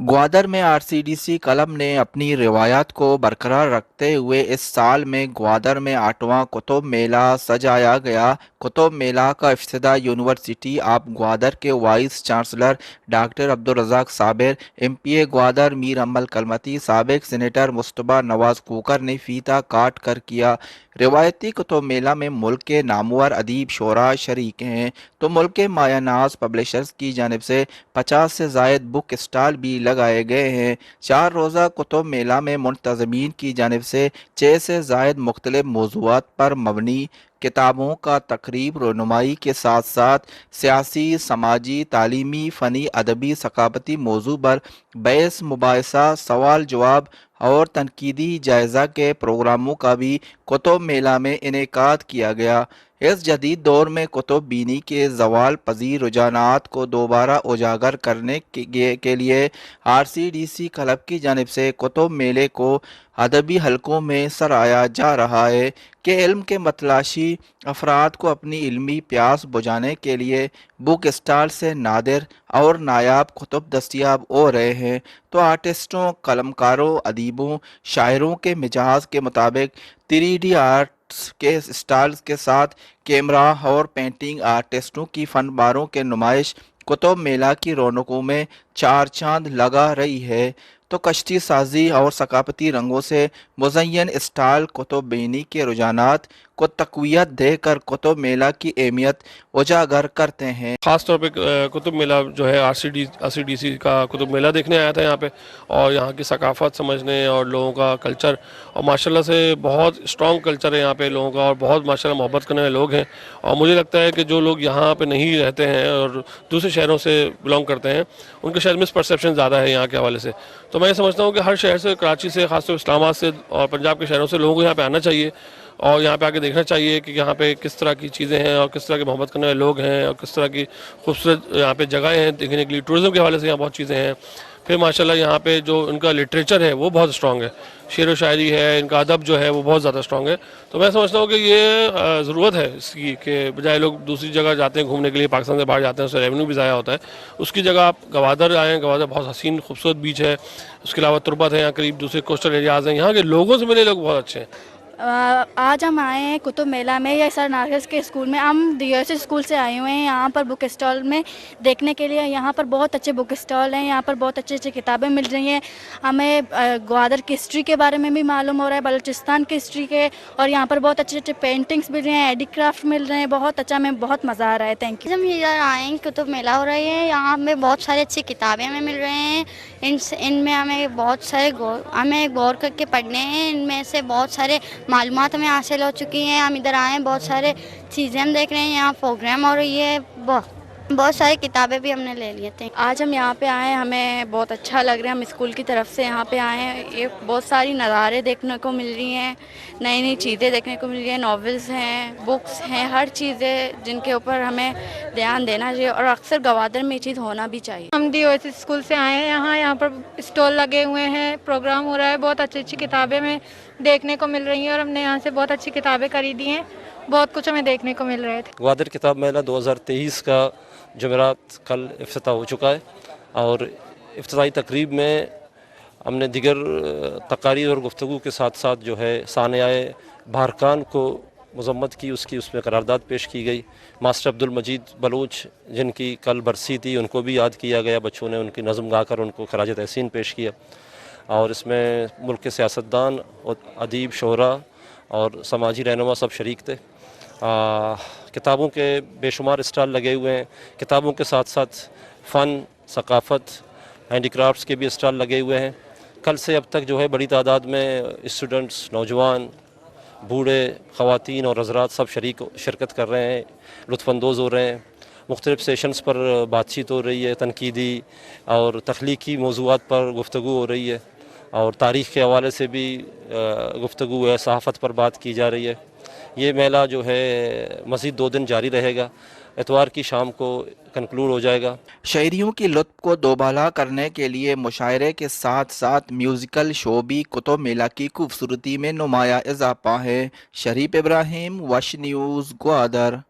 ग्वादर में RCDC club ने अपनी रिवायत को बरकरार रखते हुए इस साल में ग्वादर में 8वां कुतुब मेला सजाया गया। कुतुब मेला का इफ्तिताह यूनिवर्सिटी ऑफ ग्वादर के vice chancellor doctor Abdul Razzaq Sabir, MPA Gwadar Mir Hammal Kalmati, साबिक सेनेटर मुस्तबा नवाज कुकर ने फीता काट कर किया। रिवायती कुतुब मेला में मुल्क के नामवर अदीब शोरा शरीक हैं, तो मुल्क के मायानाज पब्लिशर्स की जानिब से 50 से ज़ायद बुक स्टॉल भी लगाए गए हैं। 4 रोज़ा कुतुब मेला में मुंतज़मीन की जानिब से 6 से ज़ायद मुख्तलिफ मौज़ूआत पर मबनी किताबों का तकरीब रोनुमाई के साथ साथ सियासी, समाजी, तालीमी, फ़नी, अदबी, सकाफ़ती मौज़ू पर बहस, मुबाहिसा, सवाल जवाब और तनकीदी जायज़ा के प्रोग्रामों का भी कुतुब मेला में इनेकाद किया गया। इस जदीद दौर में कुतुब बीनी के ज़वाल पज़ीर रुझानात को दोबारा उजागर करने के लिए आरसीडीसी क्लब की जानिब से कुतुब मेले को अदबी हलकों में सराहा जा रहा है कि इल्म के मतलाशी अफराद को अपनी इल्मी प्यास बुझाने के लिए बुक स्टॉल से नादिर और नायाब कुतुब दस्तियाब हो रहे हैं, तो आर्टिस्टों, कलमकारों, अदीबों, शायरों के मिजाज के मुताबिक 3D आर्ट्स के स्टॉल्स के साथ कैमरा और पेंटिंग आर्टिस्टों की फनबारों के नुमाइश कुतुब मेला की रौनकों में चार चांद लगा रही है। तो कश्ती साजी और सकाफती रंगों से मुज़य्यन स्टाइल कुतुब बीनी के रुझानात को तक़वियत देकर कुतुब मेला की अहमियत उजागर करते हैं। ख़ास तौर पे कुतुब मेला जो है आरसीडीसी का कुतुब मेला देखने आया था यहाँ पे, और यहाँ की सकाफ़त समझने और लोगों का कल्चर, और माशाल्लाह से बहुत स्ट्रॉन्ग कल्चर है यहाँ पे लोगों का, और बहुत माशाल्लाह मोहब्बत करने वाले लोग हैं। और मुझे लगता है कि जो लोग यहाँ पे नहीं रहते हैं और दूसरे शहरों से बिलोंग करते हैं, उनके शायद मिसपरसेप्शन ज़्यादा है यहाँ के हवाले से। तो मैं समझता हूँ कि हर शहर से, कराची से, खासतौर इस्लामाबाद से और पंजाब के शहरों से लोगों को यहाँ पे आना चाहिए और यहाँ पे आके देखना चाहिए कि यहाँ पे किस तरह की चीज़ें हैं और किस तरह के मोहब्बत करने वाले लोग हैं और किस तरह की खूबसूरत यहाँ पे जगहें हैं देखने के लिए। टूरिज़्म के हवाले से यहाँ बहुत चीज़ें हैं। फिर माशाल्लाह यहाँ पे जो इनका लिटरेचर है वो बहुत स्ट्रॉन्ग है, शेर व शायरी है, इनका अदब जो है वो बहुत ज़्यादा स्ट्रॉन्ग है। तो मैं समझता हूँ कि ये ज़रूरत है इसकी कि बजाय लोग दूसरी जगह जाते हैं घूमने के लिए, पाकिस्तान से बाहर जाते हैं, उससे रेवेन्यू भी ज़ाया होता है, उसकी जगह आप गवादर आएँ। गवादर बहुत हसीन खूबसूरत बीच है, उसके अलावा तुरबत है यहाँ करीब, दूसरे कोस्टल एरियाज़ हैं, यहाँ के लोगों से मिले लोग बहुत अच्छे हैं। आज हम आए हैं कुतुब मेला में, या सर नागेश के स्कूल में। हम डीएससी स्कूल से आए हुए हैं यहाँ पर बुक स्टॉल में देखने के लिए। यहाँ पर बहुत अच्छे बुक स्टॉल हैं, यहाँ पर बहुत अच्छी अच्छी किताबें मिल रही हैं। हमें ग्वादर की हिस्ट्री के बारे में भी मालूम हो रहा है, बलूचिस्तान की हिस्ट्री के, और यहाँ पर बहुत अच्छे अच्छे पेंटिंग्स मिल रहे हैं, हैंडी क्राफ्ट मिल रहे हैं। बहुत अच्छा, हमें बहुत मज़ा आ रहा है। Thank you. हम इधर आए हैं, कुतुब मेला हो रही है, यहाँ हमें बहुत सारी अच्छी किताबें हमें मिल रहे हैं। इनमें हमें बहुत सारे हमें गौर करके पढ़ने हैं। इनमें से बहुत सारे मालूमात हमें हासिल हो चुकी हैं। हम इधर आए हैं, बहुत सारे चीज़ें हम देख रहे हैं, यहाँ प्रोग्राम हो रही है, बहुत सारी किताबें भी हमने ले लिए थे। आज हम यहाँ पे आए हैं, हमें बहुत अच्छा लग रहा है। हम स्कूल की तरफ से यहाँ पे आए हैं। ये बहुत सारी नज़ारे देखने को मिल रही हैं, नई नई चीज़ें देखने को मिल रही हैं, नॉवेल्स हैं, बुक्स हैं, हर चीज़ें जिनके ऊपर हमें ध्यान देना चाहिए, और अक्सर गवादर में ये चीज़ होना भी चाहिए। हम डीओएसी स्कूल से आए हैं, यहाँ पर स्टॉल लगे हुए हैं, प्रोग्राम हो रहा है, बहुत अच्छी अच्छी किताबें हमें देखने को मिल रही हैं, और हमने यहाँ से बहुत अच्छी किताबें खरीदी हैं। बहुत कुछ हमें देखने को मिल रहे थे। ग्वादर किताब मेला 2023 का जुमेरात कल इफ्तिताह हो चुका है, और इफ्तिताही तकरीब में हमने दिगर तकारीर और गुफ्तगू के साथ साथ जो है सानियाए बारकान को मज़म्मत की, उसमें करारदाद पेश की गई। मास्टर अब्दुल मजीद बलूच जिनकी कल बरसी थी, उनको भी याद किया गया, बच्चों ने उनकी नज़म गाकर उनको खराज तहसीन पेश किया। और इसमें मुल्क के सियासतदान और अदीब, शोरा और समाजी रहनुमा सब शरीक थे। किताबों के बेशुमार स्टॉल लगे हुए हैं, किताबों के साथ साथ फ़न, सकाफ़त, हैंडीक्राफ्ट्स के भी स्टॉल लगे हुए हैं। कल से अब तक जो है बड़ी तादाद में स्टूडेंट्स, नौजवान, बूढ़े, ख़वातीन और हज़रात सब शिरकत कर रहे हैं, लुत्फ़अंदोज़ हो रहे हैं। मुख्तलिफ़ सेशंस पर बातचीत हो रही है, तनकीदी और तख्लीकी मौज़ूआत पर गुफ्तगू हो रही है, और तारीख़ के हवाले से भी गुफ्तगू है, सहाफ़त पर बात की जा रही है। ये मेला जो है मज़ीद 2 दिन जारी रहेगा, इतवार की शाम को कंक्लूड हो जाएगा। शायरियों की लुत्फ़ को दोबाला करने के लिए मुशायरे के साथ साथ म्यूज़िकल शो भी कुतुब मेला की खूबसूरती में नुमाया इजाफा है। शरीफ इब्राहिम, वश न्यूज़, ग्वादर।